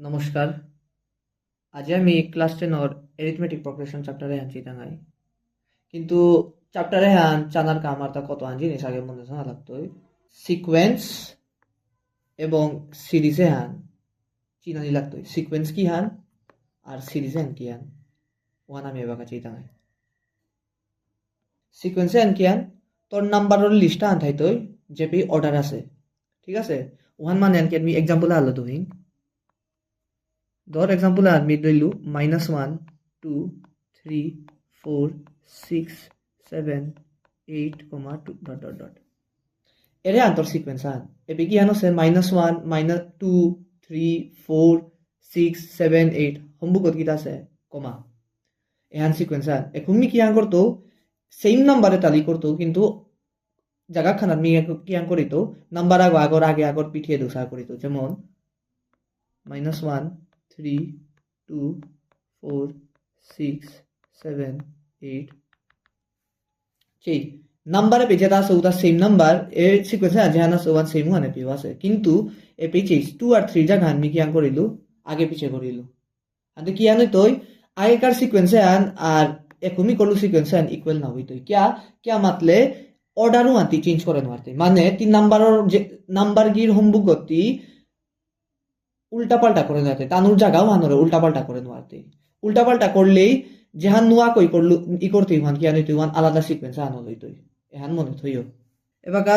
নমস্কার। আজি আমি ক্লাস 10 এরিথমেটিক প্রগ্রেশন চ্যাপ্টারে আনছি টাঙাই। কিন্তু চ্যাপ্টারে হান জানার কাম আর তা কত আন জিনিস আগে মনে জানা লাগতো। সিকোয়েন্স এবং সিরিজে হান চিনানি লাগতো। সিকোয়েন্স কি হান আর সিরিজে হান কি হান ওয়ান আমি এবার কাছে টাঙাই। সিকোয়েন্সে হান কি হান তোর নাম্বারের লিস্টটা আন থাইতো যে পি অর্ডার আছে, ঠিক আছে। ওয়ান মানে আন কি আমি এক্সাম্পল আলো তুমি ধর এক্সাম্পল আমি লইলু -1 2 3 4 6 7 8 2 ডট ডট ডট এরে আন্তর সিকোয়েন্স আন এবে কি আনো সে -1 -2 3 4 6 7 8 সম্মুখত কিটা আছে কমা এহান সিকোয়েন্স আন এখন মি কি আন করতো সেম নাম্বারে তালি করতো কিন্তু জায়গা খানাত মি কি আন করিত নাম্বার আগর আগে আগর পিঠিয়ে দোসা করিত যেমন -1 3 2 4 6 7 8 সেই নাম্বারে পেজে আছে ওটা সেম নাম্বার এ সিকোয়েন্সে আছে হানা ওয়ান সেম ওয়ানে পেও আছে কিন্তু এ পেজে 2 আর 3 জায়গা আমি কি আন করিলু আগে পিছে করিলু আতে কি আন হইতই আগেকার সিকোয়েন্সে আন আর এখনই করলু সিকোয়েন্সে আন ইকুয়াল না হইতই কিয়া কিয়া মাতলে অর্ডারও আনতি চেঞ্জ করে নারতে মানে 3 নাম্বারের যে নাম্বার গির হোমবুক উল্টাপাল্টা করে নেওয়াতে তানুর জায়গাও হানোরে উল্টাপাল্টা করে নেওয়াতে উল্টাপাল্টা করলেই যেহান নোয়া কই করলু ই করতে ইহান কি আনিত ইহান আলাদা সিকোয়েন্স আনো লইতই এহান মনে থইও এবাকা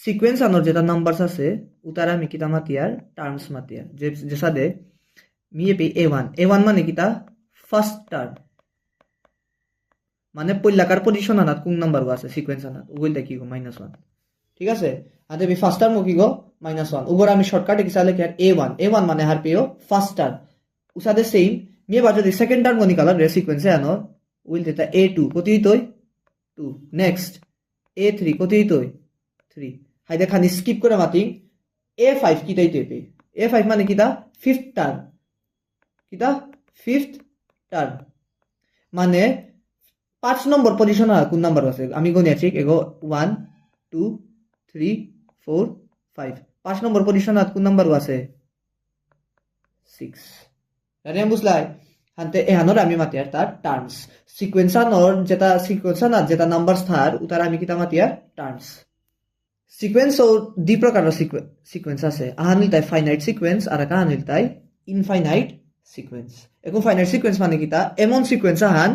সিকোয়েন্স আনোর যেটা নাম্বারস আছে উতার আমি কিতা মাতিয়ার টার্মস মাতিয়ার যে সাদে মিয়ে পে এ ওয়ান মানে কিতা ফার্স্ট টার্ম মানে পৈলাকার পজিশন আনাত কোন নাম্বার আছে সিকোয়েন্স আনাত ওগুলো দেখি গো -1, ঠিক আছে। আদে বি ফার্স্ট টার্ম কি গো -1 উপর আমি শর্টকাটে কি সালে কি এ ওয়ান মানে হার পেও ফার্স্ট টার্ম উসাদে সেম মিয়ে বাজে the second term Gani colour রে সিকোয়েন্সে আনো উইল তেতা a2 কতি তই 2 নেক্সট a3 কতি তই 3 হাইদে খানি স্কিপ করে মাতি a5 কিতাই তেপে a5 মানে কিতা ফিফথ টার্ম কিতা ফিফথ টার্ম মানে 5 নম্বর পজিশন কোন নাম্বার আছে আমি গনি আছি এগো 1 2 3 4 5 5 নম্বর পজিশন কোন নাম্বার আছে 6 জানি বুঝলাই হানতে এহানোর আমি মাতি আর তার টার্মস সিকোয়েন্সানোর যেটা নাম্বার স্থার উতার আমি কিতা মাতি আর টার্মস সিকোয়েন্স ও দুই প্রকারের সিকোয়েন্স আছে আহানিল তাই ফাইনাইট সিকোয়েন্স আর আহানিল তাই ইনফাইনাইট সিকোয়েন্স এখন ফাইনাইট সিকোয়েন্স মানে কিতা এমন সিকোয়েন্স আহান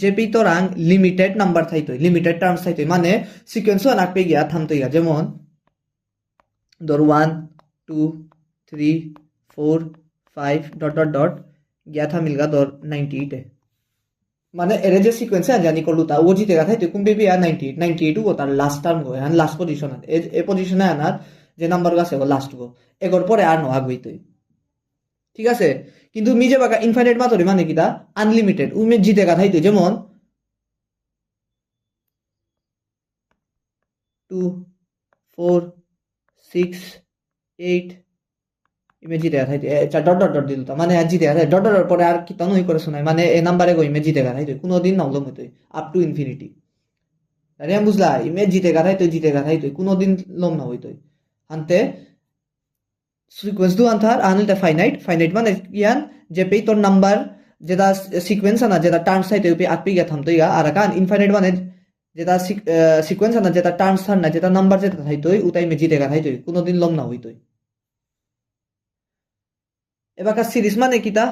যে পি তোরাং লিমিটেড নাম্বার থাইতই লিমিটেড টার্মস থাইতই মানে সিকোয়েন্স আনাক পে গিয়া থামতই গিয়া যেমন ধর 1 2 3 4 5 ডট ডট ডট গিয়া থামিলগা ধর 98 মানে এর যে সিকোয়েন্সে জানি করলু তা ও জিতে গা থাইতে কোন বেবি আর 98 98 ও তার লাস্ট টার্ম গো হ্যাঁ লাস্ট পজিশন এ পজিশনে আনার যে নাম্বার আছে ও লাস্ট গো এগর পরে আর নয়া গইতই, ঠিক আছে। কিন্তু মিজে বাকা ইনফাইনাইট মাতরি মানে কিটা আনলিমিটেড উমে জিতে গা থাইতে যেমন 2 4 6 8 ইমে জিতে গা থাইতে ডট ডট ডট দিল মানে আর জিতে গা ডট ডট পরে আর কি তনই করে শোনায় মানে এ নাম্বারে গো ইমে জিতে গা থাইতে কোনোদিন নলম হইতই আপ টু ইনফিনিটি আরে বুঝলা ইমে জিতে গা থাইতে কোনোদিন লম না হইতই আনতে সিকোয়েন্স দু আনথার আনলতে ফাইনাইট ফাইনাইট মানে ইয়ান যে পে তোর নাম্বার যেটা সিকোয়েন্স আনা যেটা টার্মস থাইতে পে আপি গা থামতই গা আর কান ইনফাইনাইট মানে যেটা সিকোয়েন্স আনা যেটা টার্মস থার না যেটা নাম্বার যেটা থাইতই উতাই মে জিতে গা থাইতই কোনোদিন লম না হইতই এবার সিরিজ মানে কিতা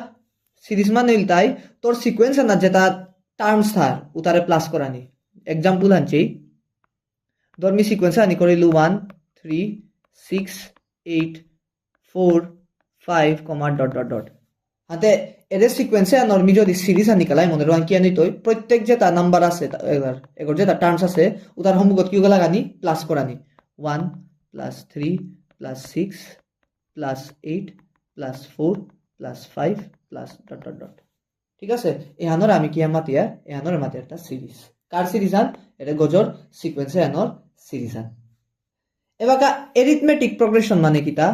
সিরিজ মানে তাই তোর সিকোয়েন্স আনা যেটা টার্মস থার উতারে প্লাস করানি এক্সাম্পল আনছি ধর মি সিকোয়েন্স আনি করিলু 1 3 6 8 4 5 ডট ডট ডট হাতে এদের সিকোয়েন্সে নর্মি যদি সিরিজ আনি কালাই মনে রাখি কি আনি তই প্রত্যেক যেটা নাম্বার আছে এগর যেটা টার্মস আছে উতার সম্মুখত কি গলা গানি প্লাস করানি 1 plus 3 plus 6 plus 8 plus 4 plus 5 plus dot dot dot, ঠিক আছে। এহানোর আমি কি মাতিয়া এহানোর মাতি একটা সিরিজ কার সিরিজ আন এটা গজর সিকোয়েন্সে আনোর সিরিজ আন এবাকা এরিথমেটিক প্রগ্রেশন মানে কিতা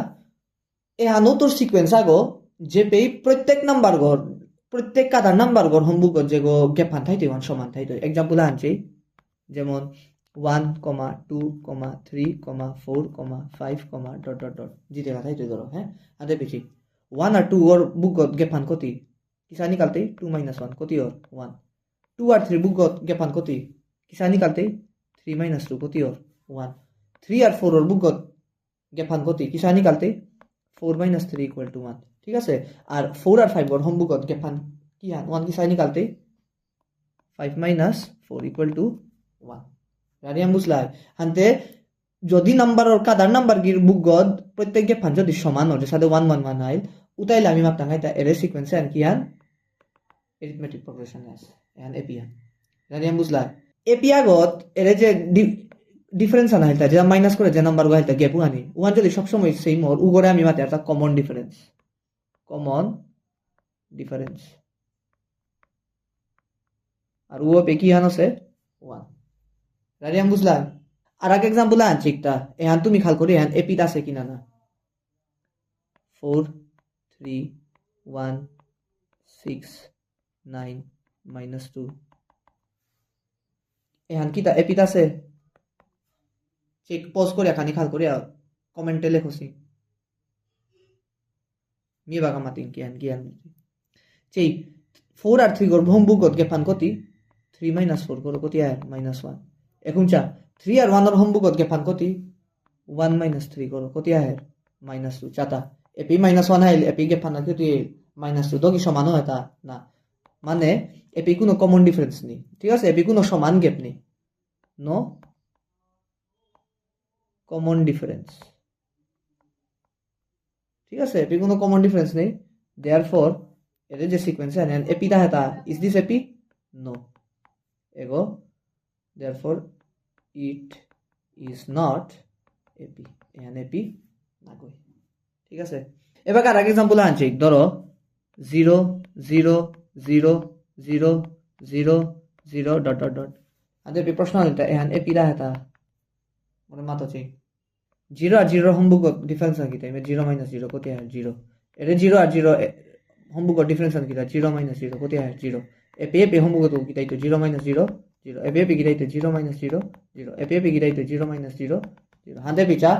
এহানো তোর সিকোয়েন্স আগো যে পে প্রত্যেক নাম্বার গড় প্রত্যেক কাদার নাম্বার গড় হোমবুক যে গো গেফান থাইতে ওয়ান সমান থাইতে এক্সাম্পল আনছি যেমন 1 2 3 4 5 ডট ডট ডট জিতে গা থাইতে ধরো হ্যাঁ আদে বেশি 1 আর 2 ওর বুকত গেফান কতি কিসা নিকালতে 2 - 1 কতি ওর 1 2 আর 3 বুকত গেফান কতি কিসা নিকালতে 3 - 2 কতি ওর 1 3 আর 4 ওর বুকত গেফান কতি কিসা নিকালতে 4 - 3 = 1 ঠিক আছে আর 4 আর 5 ওর হোম বুকত গেফান কি হান 1 কিসা নিকালতে 5 - 4 = 1 রানিয়াম বুঝলাই হানতে যদি নাম্বার ওর কাদার নাম্বার গির বুকগদ প্রত্যেক গেফান যদি সমান হয় সাথে 1 1 1 আইল উতাইলে আমি মাপতাম এটা এর সিকোয়েন্সে আর কি হান arithmetic progression আছে এন্ড এপিয়া রানিয়াম বুঝলাই এপিয়া গত এর যে ডিফারেন্স আনা হইতা যে মাইনাস করে যে নাম্বার গো হইতা গেপু আনি ওয়ান যদি সব সময় সেম ওর উগরে আমি মাতে একটা কমন ডিফারেন্স আর ও পে কি হান আছে 1 রানিয়াম বুঝলাই আর এক এক্সাম্পল আনছি একটা এহান তুমি খাল করে এহান এপিটা আছে কিনা না 4 3 1 6 9 -2 এহান কিটা এপিটা আছে চেক পজ করে এখানে খাল করে কমেন্টে লেখছি মি বাগা মাতিন কি আন চেই 4 আর 3 গর ভম বুকত গেফান কতি 3 - 4 গর কতি আয় -1 এখন চা 3 আর 1 এর হোম বুকত গেফান কতি 1 - 3 গর কতি আয় -2 চাতা এপি -1 আইল এপি গেফান কতি -2 তো কি সমান হয় তা না মানে এপি কোনো কমন ডিফারেন্স নেই ঠিক আছে এপি কোনো সমান গ্যাপ নেই নো কমন ডিফারেন্স ঠিক আছে এপি কোনো কমন ডিফারেন্স নেই দেয়ারফর এর যে সিকোয়েন্স আছে এপি টা হেতা ইজ দিস এপি নো এগো therefore it is not AP এখানে এপি না কই ঠিক আছে এবার আর এক এক্সাম্পল আনছি ধরো 0 0 0 0 0 0 ডট ডট ডট আদে প্রশ্ন এটা এখানে এপি টা হেতা মানে মাতাছি 0 আর 0 হোমবুক ডিফারেন্স কি তাই 0 - 0 কত হয় 0 এর 0 আর 0 হোমবুক ডিফারেন্স কি তাই 0 - 0 কত হয় 0 এপি হোমবুক তো কি তাই তো 0 - 0 0 এপি কি তাই তো 0 - 0 0 এপি কি তাই তো 0 - 0 0 হাতে পিছা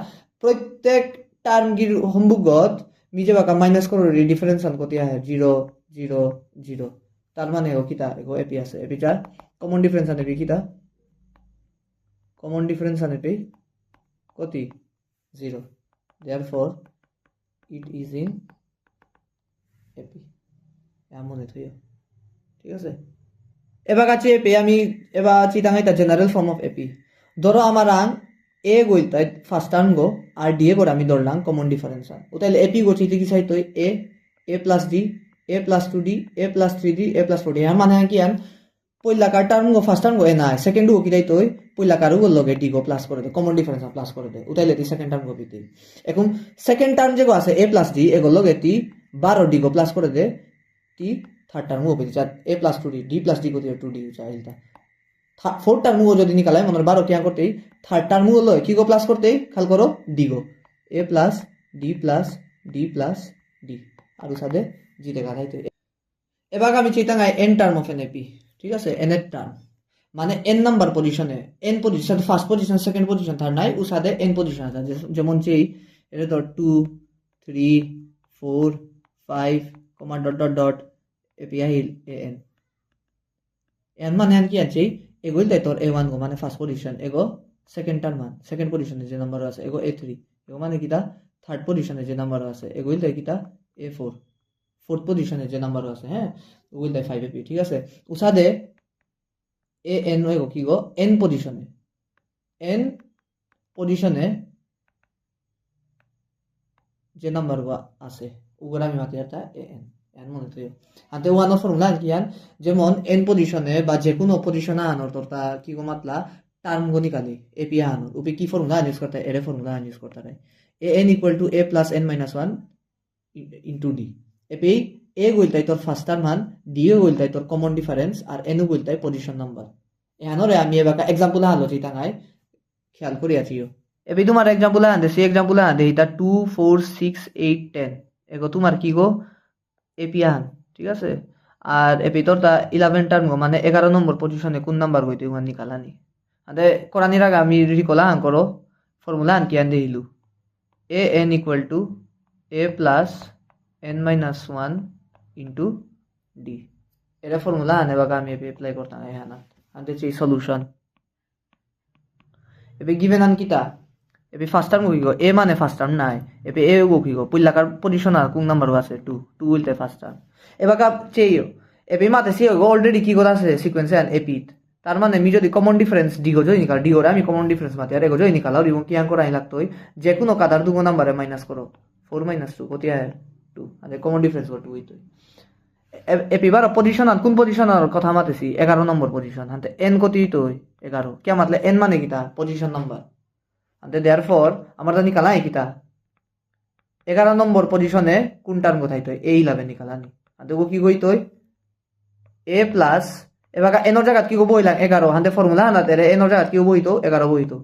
প্রত্যেক টার্ম গির হোমবুকত মিজে বাকা মাইনাস করে ডিফারেন্স আন কত হয় 0 0 0 তার মানে ও কিটা এগো এপি আছে এপিটা কমন ডিফারেন্স আনে কিটা কমন ডিফারেন্স আনে পে কতি 0 therefore it is in AP এমন থইও ঠিক আছে এবার কাছে এপি আমি এবার চিতাঙ্গাই তা জেনারেল ফর্ম অফ এপি ধরো আমার আং এ গইতাই ফার্স্ট টার্ম গো আর ডি এ করে আমি ধরলাম কমন ডিফারেন্স আর ও তাহলে এপি গো চিতে কি চাই তো a plus d a plus 2d a plus 3d a plus 4d আর মানে কি আন পয়লাকার টার্ম গো ফার্স্ট টার্ম গো এ না সেকেন্ড গো কি তাই তো পয়লাকারও গো লগে ডি গো প্লাস করে দে কমন ডিফারেন্স প্লাস করে দে উতাইলে দি সেকেন্ড টার্ম গো বিতে এখন সেকেন্ড টার্ম যে গো আছে এ প্লাস ডি এগো লগে টি 12 ডি গো প্লাস করে দে টি থার্ড টার্ম গো বিতে a plus 2d d plus d গো 2d চাইলতা ফোর্থ টার্ম গো যদি নিকালাই মনে 12 কিয়া করতে থার্ড টার্ম গো লয় কি গো প্লাস করতে খাল করো ডি গো a plus d plus d plus d আর সাথে জি দেখা যাইতে এবার আমি চিতাঙ্গাই n term of n AP ঠিক আছে এন এর টার্ম মানে এন নাম্বার পজিশনে n position first position second position third নাই ও সাথে এন পজিশন আছে যেমন চেই এটা তো 2 3 4 5 comma dot dot dot AP আহিল এন এন মানে এন কি আছে এগোই তাই তোর a1 গো মানে ফার্স্ট পজিশন এগো সেকেন্ড টার্ম মান সেকেন্ড পজিশনে যে নাম্বার আছে এগো a3 এগো মানে কিটা থার্ড পজিশনে যে নাম্বার আছে এগোই তাই কিটা a4 ফোর্থ পজিশনে যে নাম্বার আছে হ্যাঁ ওগুলো তাই 5 এপি ঠিক আছে উসাদে এ এন এগো কি গো এন পজিশনে যে নাম্বার গো আছে ওগুলো আমি মাতি এটা এন এন মনে তো হাতে ওয়ান অফ ফর্মুলা কি আন যেমন এন পজিশনে বা যে কোনো পজিশনে আনোর তোর তা কি গো মাতলা টার্ম গো নিকালি এপি আনোর উপে কি ফর্মুলা ইউজ করতে এর ফর্মুলা ইউজ করতে রে a n equal to a plus n minus 1 into d AP a গইলতাই তোর ফার্স্ট টার্ম মান ডি এ গইলতাই তোর কমন ডিফারেন্স আর এন গইলতাই পজিশন নাম্বার এহানরে আমি এবাকা एग्जांपल হালো চিতাঙ্গাই খেয়াল করি আছিও এবি তোমার एग्जांपल আনদে সি एग्जांपल আনদে এটা 2 4 6 8 10 এগো তোমার কি গো এপি আন ঠিক আছে আর এপি তোর তা 11 টার্ম গো মানে 11 নম্বর পজিশনে কোন নাম্বার গইতে ওয়ান নিকালানি আদে কোরানির আগে আমি রিকলা আন করো ফর্মুলা আন কি আন দেইলু a n equal to a plus n minus 1 into d. এটা ফর্মুলা আনে বাকা আমি এপ্লাই করতাম এখানে আনতে চাই সলিউশন এবে গিভেন আন কিতা এবে ফার্স্ট টার্ম কি গো এ মানে ফার্স্ট টার্ম নাই এবে এ গো কি গো পুল্লাকার পজিশন আর কোন নাম্বার আছে 2 উইলতে ফার্স্ট টার্ম এবাকা চেইও এবে মাতে সি গো অলরেডি কি করা আছে সিকোয়েন্স এন্ড এপিট তার মানে আমি যদি কমন ডিফারেন্স ডি গো জয় নিকাল ডি ওরা আমি কমন ডিফারেন্স মাতে আরে গো জয় নিকাল আর এবং কি আন করা লাগতো যে কোনো কাদার দুগো নাম্বারে মাইনাস করো 4 minus 2 কত আয় 2 আর কমন ডিফারেন্স কত 2 হইতো এপিবার পজিশন আর কোন পজিশনের কথা মাতেছি 11 নম্বর পজিশন হাতে এন কত হইতো 11 কে মাতলে এন মানে কিটা পজিশন নাম্বার হাতে দেয়ারফর আমরা জানি কালা কিটা 11 নম্বর পজিশনে কোন টার্ম কোথায় তো এ 11 নিকালানি হাতে ও কি কইতো এ প্লাস এবাকা এন এর জায়গা কি কইবো 11 হাতে ফর্মুলা আনাতে এন এর জায়গা কি কইবো 11 হইতো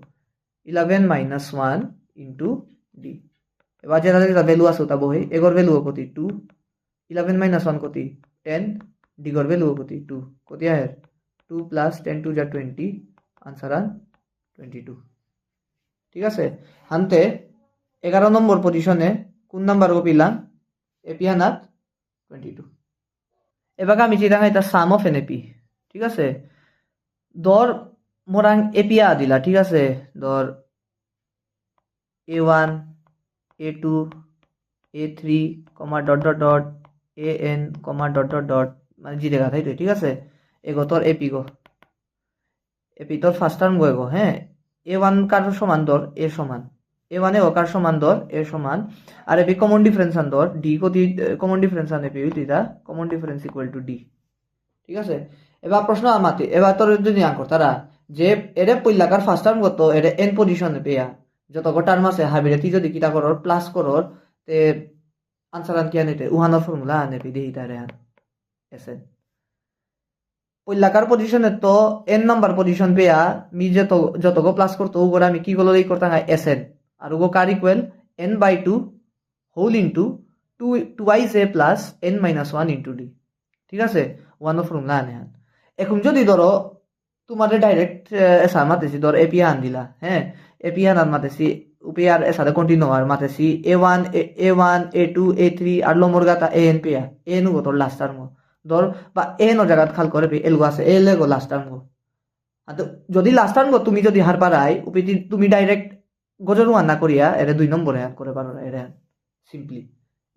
11 minus 1 into d এবার যেটা ভ্যালু আছে ওটা বহে এগর ভ্যালু কত 2 11 minus 1 কত 10 d গর ভ্যালু কত 2 কত আয় 2 plus 10 to 20 आंसर আন 22 ঠিক আছে হানতে 11 নম্বর পজিশনে কোন নাম্বার গো পিলাম এপি আনাত 22 এবার আমি চিন্তা এটা সাম অফ এন এপি ঠিক আছে দর মোরাং এপিয়া দিলা ঠিক আছে দর a1 a2 a3 dot dot dot an dot dot dot মানে জি দেখা তাই তো ঠিক আছে এগো তোর এপি গো এপি তোর ফার্স্ট টার্ম গো হ্যাঁ a1 কার সমান দর a সমান a1 এ ও কার সমান দর a সমান আর এপি কমন ডিফারেন্স আন দর d কত কমন ডিফারেন্স আন এপি হইতা common difference equal to d ঠিক আছে এবার প্রশ্ন আমাতে এবার তোর যদি আঙ্কর তারা যে এরে পইলাকার ফার্স্ট টার্ম কত এরে এন পজিশনে পেয়া যত গো টার্ম আছে হাবিরে তুই যদি কিটা করর প্লাস করর তে আনসার আন কি আনিতে উহানোর ফর্মুলা আনে পি দেই তারে আন এসেন পইলাকার পজিশনে তো এন নাম্বার পজিশন পেয়া মি যত গো প্লাস করতো ওগোরা আমি কি গলো এই করতে হয় এসেন আর ওগো কার equal n by 2 whole into 2 twice a plus n minus 1 into d ঠিক আছে ওয়ানোর ফর্মুলা আনে আন এখন যদি ধরো তোমাদের ডাইরেক্ট এসা মাতেছি ধর এপি আন দিলা হ্যাঁ এপি আন মাতেছি উপেয়ার এসারে কন্টিনিউ আর মাতেছি a1 a2 a3 আর লমর গাতা an পেয়া n গো তোর লাস্ট টার্ম ধর বা n ও জায়গা খাল করে এল গো আছে এল গো লাস্ট টার্ম গো যদি লাস্ট টার্ম গো তুমি যদি হার পারাই উপে তুমি ডাইরেক্ট গজরু আন না করিয়া এরে 2 নম্বরে আন করে পারো এরে সিম্পলি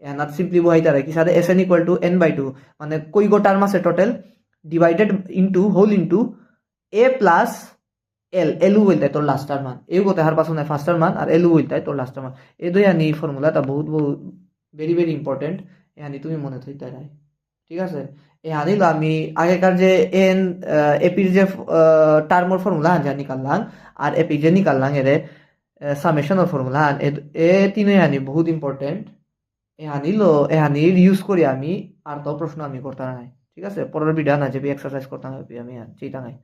এনার সিম্পলি বহাইতারে কি সাথে sn equal to n by 2 মানে কই গো টার্ম আছে total divided into whole into a plus এল এলু বলতে তোর লাস্ট টার্ম মান এই গোতে হার পাছনে ফার্স্ট টার্ম মান আর এলু বলতে তোর লাস্ট টার্ম মান এই দুই আনি ফর্মুলাটা বহুত বহুত ভেরি ভেরি ইম্পর্টেন্ট এহানি তুমি মনে থইতে রাই ঠিক আছে এই আনিল আমি আগেকার যে এন এপির যে টার্মর ফর্মুলা আন জানি কাল্লাং আর এপি যে নিকাল্লাং এরে সামেশনের ফর্মুলা আন এ তিনই আনি বহুত ইম্পর্টেন্ট এহানির ইউজ করি আমি আর তো প্রশ্ন আমি করতাম নাই ঠিক আছে পরের ভিডিও না যে এক্সারসাইজ করতাম আমি চিন্তা নাই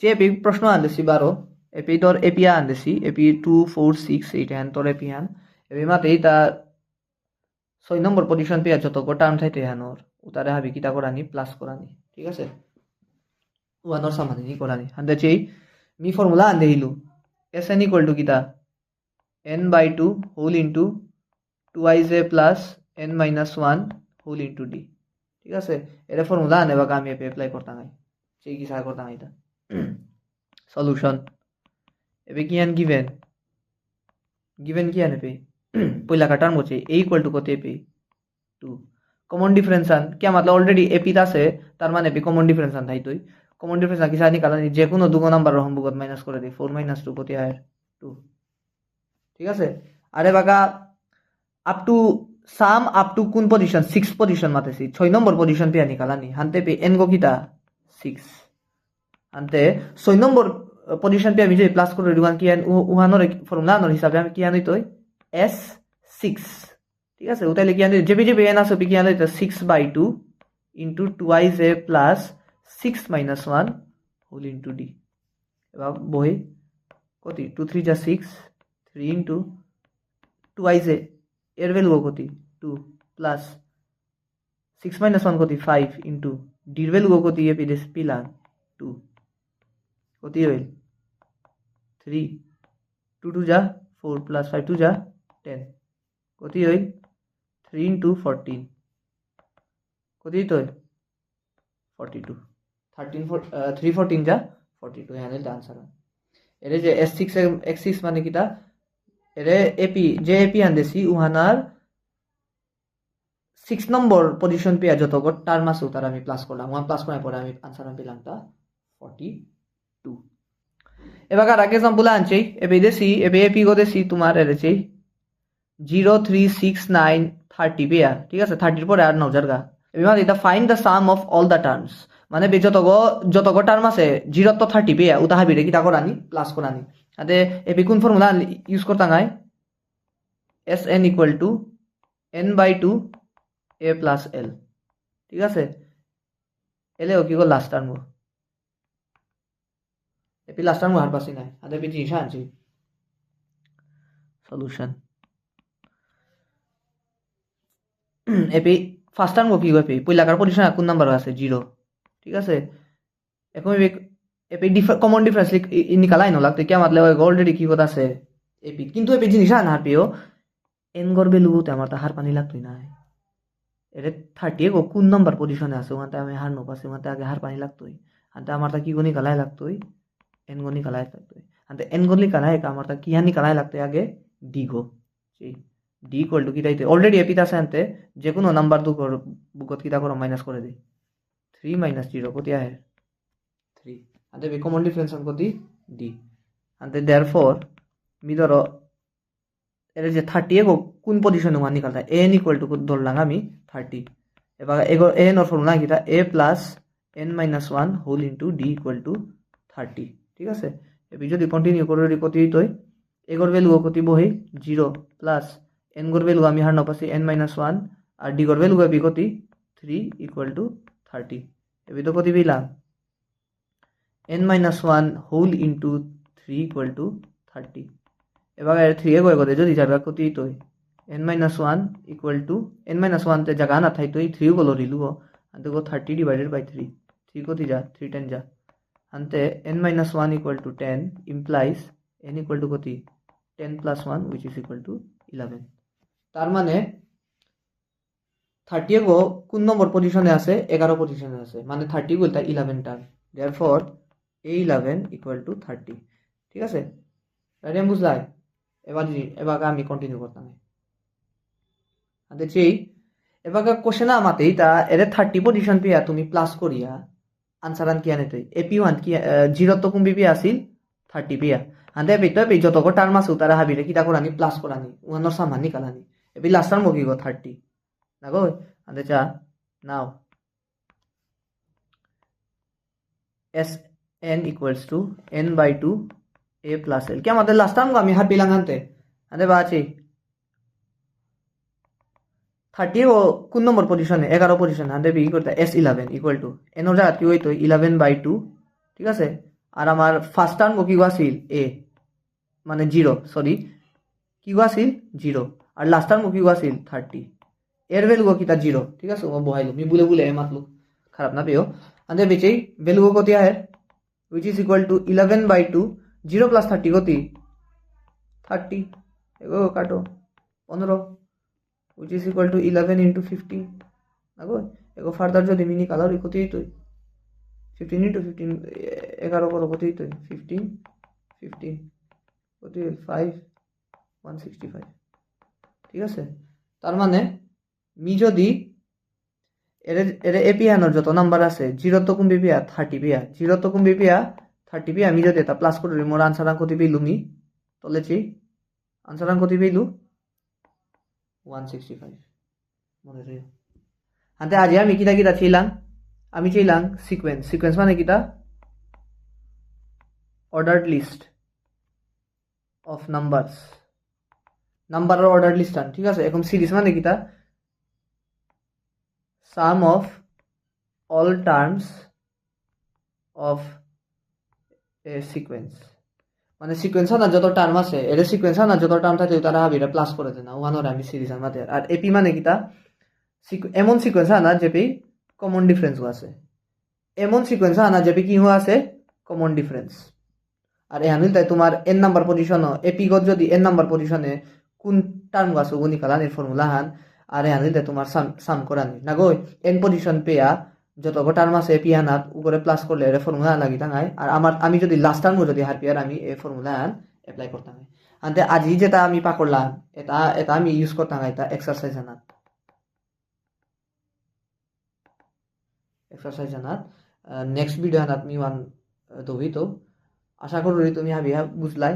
যে এপি প্রশ্ন আনতেছি 12 এপি তোর এপিয়া আনতেছি এপি 2 4 6 8 হ্যান তোর এপি হ্যান এপি মাতে তা 6 নম্বর পজিশন পেয়ে যত গো টার্ম থাইতে হ্যানোর উতারে হাবি কিটা করানি প্লাস করানি ঠিক আছে ওয়ানোর সমাধান করানি হান্দে চেই মি ফর্মুলা আনদে হিলু sn ইকুয়াল টু কিটা n by 2 whole into 2i's a plus n minus 1 whole into d ঠিক আছে এর ফর্মুলা আনে বাকা আমি অ্যাপ্লাই করতাম নাই সেই কি সাহায্য করতাম এটা সলিউশন এবে কি আন গিভেন কি আনে পে পয়লা কাটার মোচে a ইকুয়াল টু কত পে 2 কমন ডিফারেন্স আন কি मतलब অলরেডি এপি আছে তার মানে পে কমন ডিফারেন্স আন তাই তুই কমন ডিফারেন্স কি সানি কারণ যে কোনো দুগো নাম্বার রহমবুগত মাইনাস করে দে 4 - 2 কত আয় 2 ঠিক আছে আরে বাকা up to sum up to কোন পজিশন 6 পজিশন মাতেছি 6 নম্বর পজিশন পে নিকালানি হানতে পে এন গো কিটা 6 হানতে 6 নম্বর পজিশন পে আমি যে প্লাস করে দিবান কি উহানোর ফর্মুলা আনোর হিসাবে আমি কি আনি তই s6 ঠিক আছে উতাইলে কি আনি যে এন আছে কি আনি 6/2 into 2i's a plus 6 minus 1 whole into d এবার বই কত 2 3 যা 6 3 ইনটু 2i's a এর ভ্যালু কত 2 প্লাস 6 minus 1 কত 5 ইনটু d এর ভ্যালু কত এ পি দিস পিলার 2 কত হইল 3 2 2 যা 4 প্লাস 5 2 যা 10 কত হইল 3 into 14 কত দিত 42 13 3 14 যা 42 এখানে আনসার এর যে s6 x6 মানে কিটা এরে এপি যে এপি আনদেছি উহানার 6 নম্বর পজিশন পেয়া যত গট টার্ম আছে তার আমি প্লাস করলাম ওয়ান প্লাস করার পরে আমি আনসার পেলাম তা 42 এবার আর আগে एग्जांपल আনছি এবে দেছি এবে এপি গো দেছি তোমার এরেছি 0369 30 পেয়া ঠিক আছে 30 এর পরে আর 9 জায়গা এবার এটা find the some of all the terms মানে বে যত গো টার্ম আছে 0 তো 30 পেয়া উতা হাবিরে কিটা করানি প্লাস করানি আদে এপি কোন ফর্মুলা ইউজ করতা গায় Sn equal to n by 2 a plus l ঠিক আছে এলেও কি গো last term AP last term হার পাসি নাই আদে পি জিনিস আনছি সলিউশন এপি ফার্স্ট টার্ম কি গো এপি পয়লাকার পজিশন কোন নাম্বার আছে 0 ঠিক আছে এখন এপি কমন ডিফারেন্স নিকালাই না লাগতে কি मतलब অলরেডি কি কথা আছে এপি কিন্তু এপি জিনিস আন হার পিও এন গর ভ্যালুতে আমার তা হার পানি লাগতই না এর 30 গো কোন নাম্বার পজিশনে আছে ওখানে আমি হার নো পাসে ওখানে আগে হার পানি লাগতই আনতে আমার তা কি গনি কালাই লাগতই এন গনি কালাই লাগতই আনতে এন গনি কালাই আমার তা কি হানি কালাই লাগতই আগে ডি গো সেই ডি ইকুয়াল টু কি তাইতে অলরেডি এপি তা আনতে যে কোনো নাম্বার দু কর বুকত কিটা করো মাইনাস করে দেই 3 minus 0 কত আহে 3 আনতে বি কমন ডিফারেন্স অন কত ডি আনতে देयरफॉर মি ধরো এর যে 30 গো কোন পজিশনে ওয়ান নিকালতা n ইকুয়াল টু ধরলাম আমি 30 এবার n এর ফর্মুলা কিটা a plus n minus 1 whole into d equal to 30 ঠিক আছে এবি যদি কন্টিনিউ করে কত হইতই এগর ভ্যালু কত বহি 0 প্লাস n গর ভ্যালু আমি হার না পাছি n মাইনাস 1 আর d গর ভ্যালু এবি কত 3 ইকুয়াল টু 30 এবি তো কত পেলাম n minus 1 whole into 3 equal to 30 এবার এর 3 এ গয় গদে যদি জায়গা কত হইতই n minus 1 equal to n minus 1 তে জায়গা না থাইতই 3 গলো রিলুও আনতে গো 30 divided by 3 3 কত যা 3 10 যা আনতে n minus 1 equal to 10 implies n equal to কত 10 plus 1 which is equal to 11 তার মানে 30 গো কোন নম্বর পজিশনে আছে 11 পজিশনে আছে মানে 30 বলতে 11 term therefore a11 equal to 30 ঠিক আছে রাইট বুঝলাই এবার আমি কন্টিনিউ করতাম আদে এবার কোশ্চেন আমাতেই তা এর 30 পজিশন পেয়া তুমি প্লাস করিয়া আনসার আন কি আনেতে এপি1 কি 0 তো কম বিপি আসিল 30 পেয়া আদে বেটা পে যত গো টার্ম আছে তারা হাবিরে কিটা করানি প্লাস করানি ওয়ানোর সামান নিকালানি এবি লাস্ট টার্ম কি গো 30 না গো আদে চা নাও Sn equals to n by 2 a plus l क्या मतलब लास्ट टाइम को আমি হার পেলাম আনতে আদে বাচি 30 ও কোন নম্বর পজিশনে 11 পজিশনে আদে বি করতে s11 ইকুয়াল টু n এর জায়গা কি হইতো 11 by 2 ঠিক আছে আর আমার ফার্স্ট টার্ম কি আসিল a মানে 0 সরি কি আসিল 0 আর লাস্ট টার্ম কি আসিল 30 এর ভ্যালু কিটা 0 ঠিক আছে ও বহাইলো মি বুলে মাতলু খারাপ না পেও আদে বেচেই ভ্যালু কত আহে which is equal to 11 by 2 0 plus 30 কত 30 এগো কাটো 15 which is equal to 11 into 15 আগো এগো ফার্দার যদি মিনি কালার কত হইতো 15 into 15 11 করো কত হইতো 15 15 কত 5 165 ঠিক আছে তার মানে মি যদি এর এপিয়ানোর যত নাম্বার আছে 0 তো কম বিপিয়া 30 পিয়া 0 তো কম বিপিয়া 30 পিয়া আমি যদি এটা প্লাস করে মোর আনসার কত পেলু মি তলেছি আনসার কত পেলু 165 মনে রে আনতে আজ আমি কিটা ছিলাম আমি চাইলাম সিকোয়েন্স মানে কিটা অর্ডারড লিস্ট অফ নাম্বারের অর্ডার লিস্ট আন ঠিক আছে এখন সিরিজ মানে কিটা sum of all terms of a sequence মানে সিকোয়েন্স না যত টার্ম আছে এর সিকোয়েন্স না যত টার্ম থাকে তারা হাবিরা প্লাস করে দেনা ওয়ানোর আমি সিরিজ আমাদের আর এপি মানে কিটা এমন সিকোয়েন্স না যেপি কমন ডিফারেন্স আছে এমন সিকোয়েন্স না যেপি কি হওয়া আছে কমন ডিফারেন্স আর এহানিল তাই তোমার n নাম্বার পজিশন এপি গত যদি n নাম্বার পজিশনে কোন টার্ম আছে ওগুনি কালানের ফর্মুলা হান আর এখানে দে তোমার সাম করানি না গো এন পজিশন পেয়া যত গোটার মাসে পিয়ানাত উপরে প্লাস করলে এর ফর্মুলা লাগি টাঙায় আর আমি যদি লাস্ট টার্মও যদি হার পিয়ার আমি এই ফর্মুলা অ্যাপ্লাই করতাম আনতে আজি যেটা আমি পাকড়লাম এটা এটা আমি ইউজ করতাম এটা এক্সারসাইজ আনাত নেক্সট ভিডিও আনাত মি ওয়ান দবি তো আশা করি তুমি হাবিয়া বুঝলাই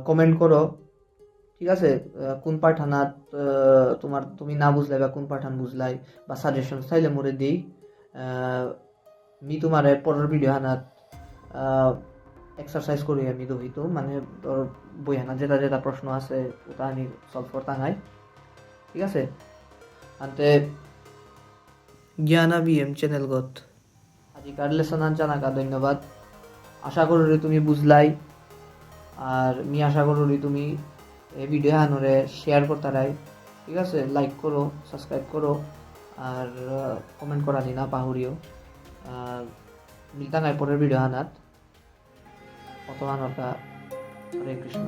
কমেন্ট করো ঠিক আছে কোন পাঠানাত তুমি না বুঝলাই বা কোন পাঠান বুঝলাই বা সাজেশন চাইলে মোরে দিই মি তোমার পরের ভিডিও হানাত এক্সারসাইজ করি আমি দহিত মানে তোর বই হানা যেটা যেটা প্রশ্ন আছে ওটা আমি সলভ করতে হয় ঠিক আছে আনতে জ্ঞানা বিএম চ্যানেল গত আজিকার লেসন জানাকা ধন্যবাদ আশা করি তুমি বুঝলাই আর মি আশা করি তুমি এই ভিডিও আনরে শেয়ার করতে রাই ঠিক আছে লাইক করো সাবস্ক্রাইব করো আর কমেন্ট করা দিনা পাহরিও মিলতা নাই পরের ভিডিও আনাত অত আনকা হরে কৃষ্ণ